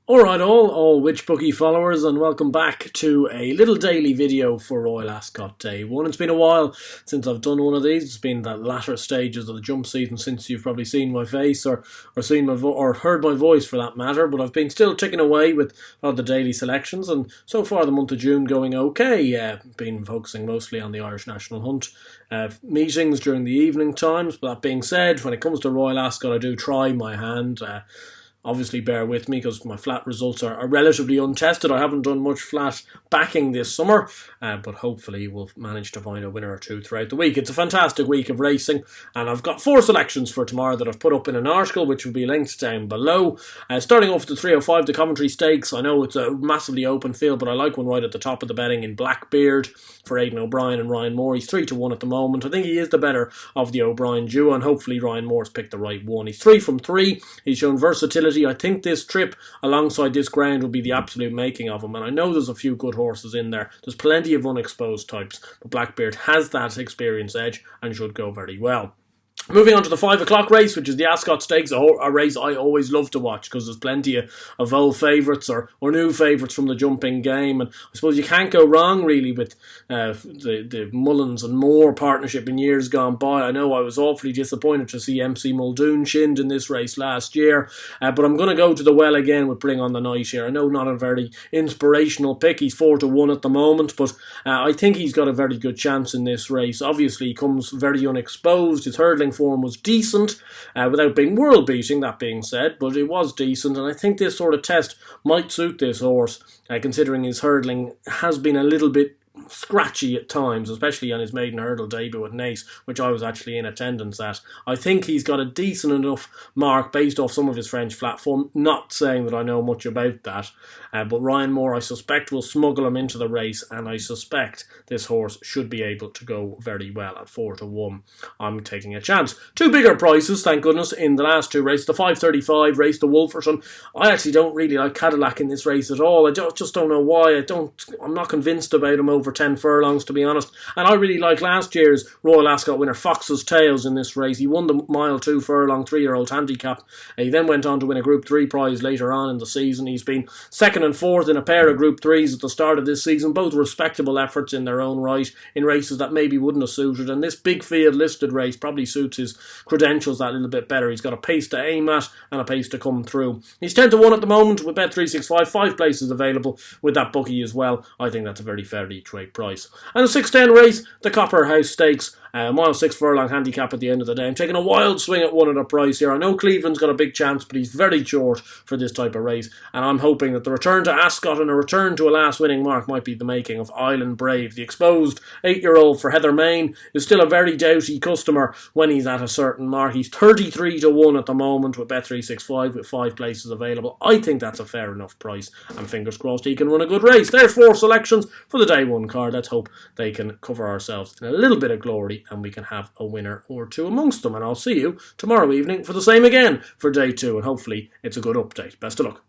Alright all Which Bookie followers, and welcome back to a little daily video for Royal Ascot Day 1. It's been a while since I've done one of these. It's been the latter stages of the jump season since you've probably seen my face or seen my or heard my voice for that matter, but I've been still ticking away with the daily selections, and so far the month of June going okay. Been focusing mostly on the Irish National Hunt meetings during the evening times. But that being said, when it comes to Royal Ascot, I do try my hand. Obviously bear with me because my flat results are relatively untested. I haven't done much flat backing this summer, but hopefully we'll manage to find a winner or two throughout the week. It's a fantastic week of racing, and I've got 4 selections for tomorrow that I've put up in an article which will be linked down below. Starting off with the 305, the Coventry Stakes. I know it's a massively open field, but I like one right at the top of the betting in Blackbeard for Aidan O'Brien and Ryan Moore. He's 3-1 at the moment. I think he is the better of the O'Brien duo, and hopefully Ryan Moore's picked the right one. He's 3 from 3. He's shown versatility. I think this trip alongside this ground will be the absolute making of him, and I know there's a few good horses in there. There's plenty of unexposed types, but Blackbeard has that experience edge and should go very well. Moving on to the 5 o'clock race, which is the Ascot Stakes, a race I always love to watch because there's plenty of old favourites or new favourites from the jumping game, and I suppose you can't go wrong really with the Mullins and Moore partnership in years gone by. I know I was awfully disappointed to see MC Muldoon shinned in this race last year, but I'm going to go to the well again with Bring on the Night here. I know not a very inspirational pick. He's 4-1 at the moment, but I think he's got a very good chance in this race. Obviously he comes very unexposed. His hurdling form was decent, without being world beating, that being said, but it was decent, and I think this sort of test might suit this horse, considering his hurdling has been a little bit scratchy at times, especially on his maiden hurdle debut at Naas, which I was actually in attendance at. I think he's got a decent enough mark based off some of his French flat form, not saying that I know much about that, but Ryan Moore I suspect will smuggle him into the race, and I suspect this horse should be able to go very well at 4-1. I'm taking a chance. 2 bigger prices, thank goodness, in the last 2 races. The 5:35 race to Wolferton. I actually don't really like Cadillac in this race at all. I just don't know why. I'm not convinced about him over 10 furlongs, to be honest. And I really like last year's Royal Ascot winner Fox's Tales in this race. He won the mile 2 furlong 3-year-old handicap. He then went on to win a Group 3 prize later on in the season. He's been 2nd and 4th in a pair of Group 3s at the start of this season, both respectable efforts in their own right, in races that maybe wouldn't have suited, and this big field listed race probably suits his credentials that little bit better. He's got a pace to aim at and a pace to come through. He's 10-1 at the moment with Bet365, 5 places available with that bookie as well. I think that's a very fair each way price. And the 6:10 race, the Copperhouse Stakes, mile 6 furlong handicap at the end of the day. I'm taking a wild swing at one at a price here. I know Cleveland's got a big chance, but he's very short for this type of race, and I'm hoping that the return to Ascot and a return to a last winning mark might be the making of Island Brave. The exposed 8-year-old for Heather Main is still a very doughty customer when he's at a certain mark. He's 33-1 at the moment with Bet365 with 5 places available. I think that's a fair enough price, and fingers crossed he can run a good race. There's 4 selections for the day 1 card. Let's hope they can cover ourselves in a little bit of glory and we can have a winner or two amongst them. And I'll see you tomorrow evening for the same again for day 2, and hopefully it's a good update. Best of luck.